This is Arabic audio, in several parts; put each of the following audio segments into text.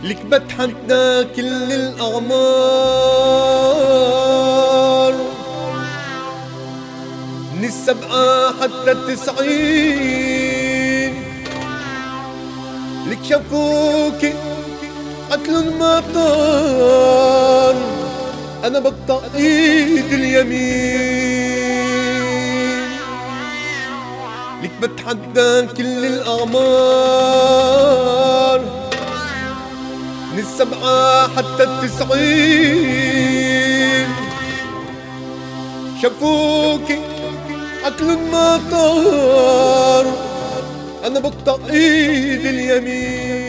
لك بتحدى كل الأعمار، من السبعة حتى التسعين. لك شافوكي قتل ما طار، أنا بقطع إيد اليمين. لك بتحدى كل الأعمار، من السبعة حتى التسعين. شافوكي عقل ما طار، أنا بقطع إيد اليمين.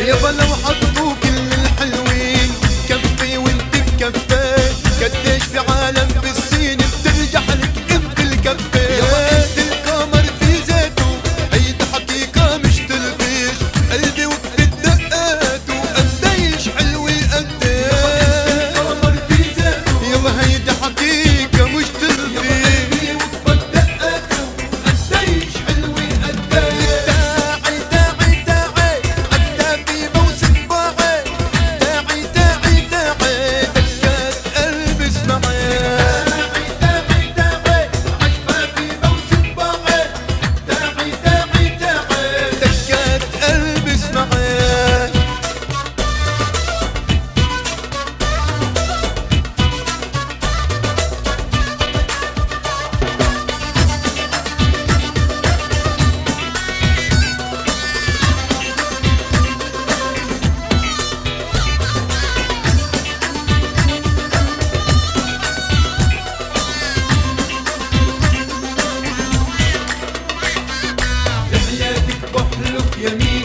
يابا لو حطوا كل الحلوين كفي وانت بكفي، قديش في عالم بالصين بترجع لك انت الكفي. يابا انت القمر في زيته، هيدا حقيقة مش تلبيش، قلبي وقت الدقات وقديش حلوة قديش. يابا انت القمر في زيته، يابا هيدا حقيقة مش تلبيش، قلبي وقت الدقات وقديش حلوة قديش. يمين